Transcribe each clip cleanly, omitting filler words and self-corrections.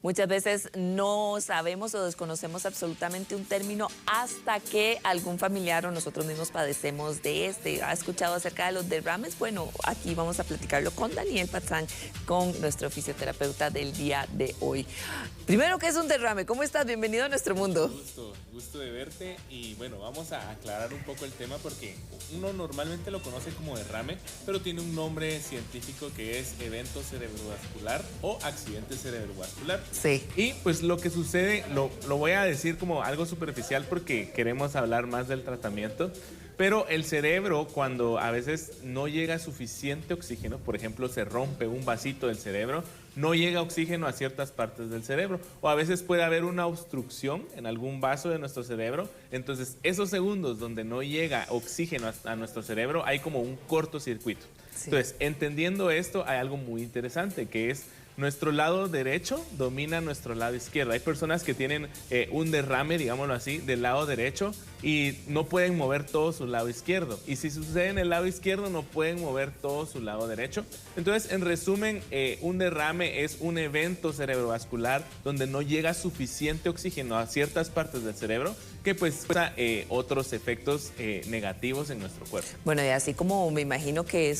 Muchas veces no sabemos o desconocemos absolutamente un término hasta que algún familiar o nosotros mismos padecemos de este. ¿Ha escuchado acerca de los derrames? Bueno, aquí vamos a platicarlo con Daniel Patzán, con nuestro fisioterapeuta del día de hoy. Primero, ¿qué es un derrame? ¿Cómo estás? Bienvenido a nuestro mundo. Gusto de verte y bueno, vamos a aclarar un poco el tema porque uno normalmente lo conoce como derrame, pero tiene un nombre científico que es evento cerebrovascular o accidente cerebrovascular. Sí. Y pues lo que sucede, lo voy a decir como algo superficial porque queremos hablar más del tratamiento, pero el cerebro cuando a veces no llega suficiente oxígeno, por ejemplo se rompe un vasito del cerebro, no llega oxígeno a ciertas partes del cerebro, o a veces puede haber una obstrucción en algún vaso de nuestro cerebro, entonces esos segundos donde no llega oxígeno a nuestro cerebro hay como un cortocircuito. Sí. Entonces, entendiendo esto, hay algo muy interesante que es nuestro lado derecho domina nuestro lado izquierdo. Hay personas que tienen un derrame, digámoslo así, del lado derecho y no pueden mover todo su lado izquierdo. Y si sucede en el lado izquierdo, no pueden mover todo su lado derecho. Entonces, en resumen, un derrame es un evento cerebrovascular donde no llega suficiente oxígeno a ciertas partes del cerebro que pues causa otros efectos negativos en nuestro cuerpo. Bueno, y así como me imagino que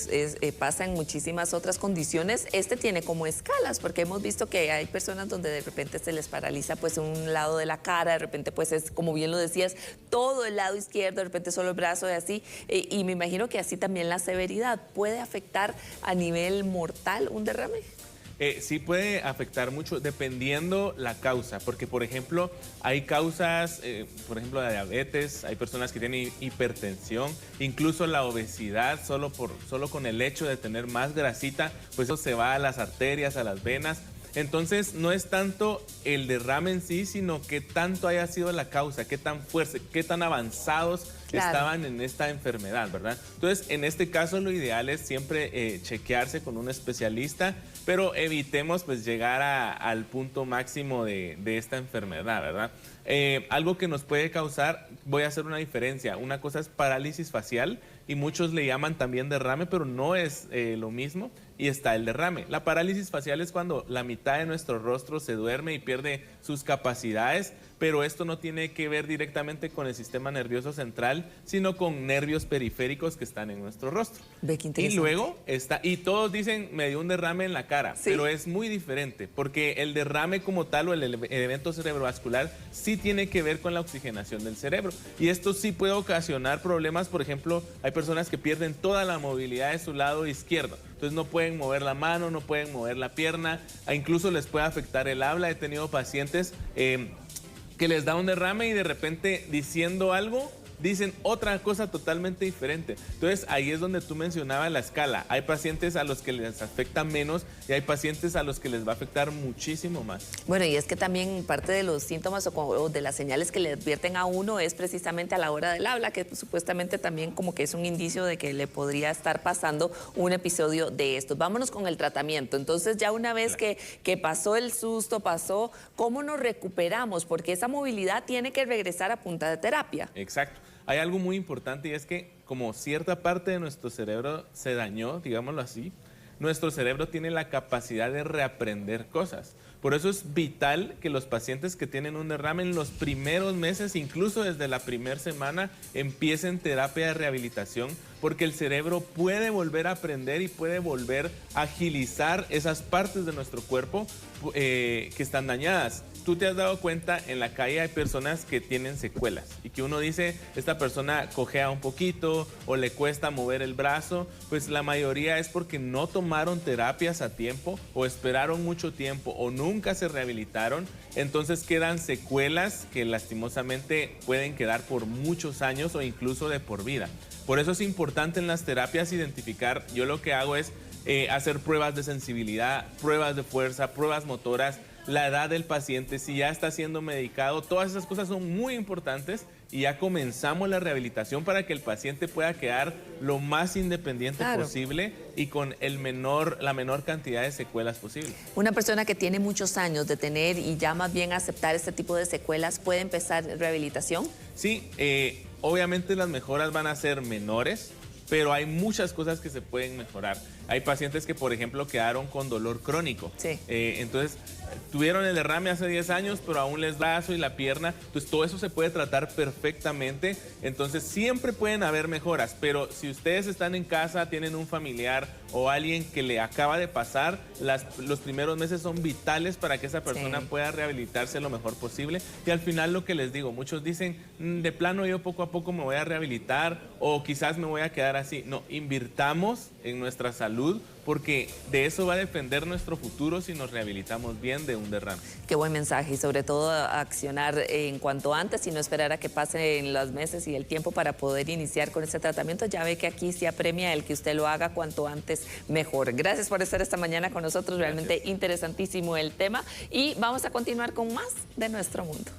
pasa en muchísimas otras condiciones, este tiene como escalas, porque hemos visto que hay personas donde de repente se les paraliza pues un lado de la cara, de repente pues es, como bien lo decías, todo el lado izquierdo, de repente solo el brazo y así, y me imagino que así también la severidad. ¿Puede afectar a nivel mortal un derrame? Sí puede afectar mucho dependiendo la causa, porque por ejemplo hay causas, por ejemplo la diabetes, hay personas que tienen hipertensión, incluso la obesidad, solo con el hecho de tener más grasita, pues eso se va a las arterias, a las venas. Entonces no es tanto el derrame en sí, sino qué tanto haya sido la causa, qué tan fuerte, qué tan avanzados estaban en esta enfermedad, ¿verdad? Entonces, en este caso lo ideal es siempre chequearse con un especialista, pero evitemos pues llegar al punto máximo de esta enfermedad, ¿verdad? Algo que nos puede causar, voy a hacer una diferencia, una cosa es parálisis facial y muchos le llaman también derrame, pero no es lo mismo, y está el derrame. La parálisis facial es cuando la mitad de nuestro rostro se duerme y pierde sus capacidades, pero esto no tiene que ver directamente con el sistema nervioso central, sino con nervios periféricos que están en nuestro rostro. Ve, qué interesante. Y luego está, y todos dicen, me dio un derrame en la cara, ¿sí? Pero es muy diferente, porque el derrame como tal o el evento cerebrovascular sí tiene que ver con la oxigenación del cerebro. Y esto sí puede ocasionar problemas, por ejemplo, hay personas que pierden toda la movilidad de su lado izquierdo. Entonces no pueden mover la mano, no pueden mover la pierna, incluso les puede afectar el habla. He tenido pacientes que les da un derrame y de repente diciendo algo, dicen otra cosa totalmente diferente. Entonces ahí es donde tú mencionabas la escala. Hay pacientes a los que les afecta menos y hay pacientes a los que les va a afectar muchísimo más. Bueno, y es que también parte de los síntomas o de las señales que le advierten a uno es precisamente a la hora del habla, que supuestamente también como que es un indicio de que le podría estar pasando un episodio de estos. Vámonos con el tratamiento. Entonces ya una vez que pasó el susto, ¿cómo nos recuperamos? Porque esa movilidad tiene que regresar a punta de terapia. Exacto. Hay algo muy importante y es que como cierta parte de nuestro cerebro se dañó, digámoslo así, nuestro cerebro tiene la capacidad de reaprender cosas. Por eso es vital que los pacientes que tienen un derrame en los primeros meses, incluso desde la primera semana, empiecen terapia de rehabilitación, porque el cerebro puede volver a aprender y puede volver a agilizar esas partes de nuestro cuerpo que están dañadas. Tú te has dado cuenta, en la calle hay personas que tienen secuelas y que uno dice, esta persona cojea un poquito o le cuesta mover el brazo, pues la mayoría es porque no tomaron terapias a tiempo o esperaron mucho tiempo o nunca se rehabilitaron, entonces quedan secuelas que lastimosamente pueden quedar por muchos años o incluso de por vida. Por eso es importante en las terapias identificar, yo lo que hago es hacer pruebas de sensibilidad, pruebas de fuerza, pruebas motoras, la edad del paciente, si ya está siendo medicado, todas esas cosas son muy importantes y ya comenzamos la rehabilitación para que el paciente pueda quedar lo más independiente posible y con la menor cantidad de secuelas posible. Una persona que tiene muchos años de tener y ya más bien aceptar este tipo de secuelas, ¿puede empezar rehabilitación? Sí, obviamente las mejoras van a ser menores, pero hay muchas cosas que se pueden mejorar. Hay pacientes que, por ejemplo, quedaron con dolor crónico. Sí. Entonces, tuvieron el derrame hace 10 años, pero aún les brazo y la pierna. Entonces, todo eso se puede tratar perfectamente. Entonces, siempre pueden haber mejoras. Pero si ustedes están en casa, tienen un familiar o alguien que le acaba de pasar, los primeros meses son vitales para que esa persona pueda rehabilitarse lo mejor posible. Y al final, lo que les digo, muchos dicen, de plano yo poco a poco me voy a rehabilitar o quizás me voy a quedar así. No, invirtamos en nuestra salud, porque de eso va a depender nuestro futuro si nos rehabilitamos bien de un derrame. Qué buen mensaje, y sobre todo accionar en cuanto antes y no esperar a que pasen los meses y el tiempo para poder iniciar con este tratamiento. Ya ve que aquí se apremia el que usted lo haga cuanto antes mejor. Gracias por estar esta mañana con nosotros, realmente interesantísimo el tema, y vamos a continuar con más de Nuestro Mundo.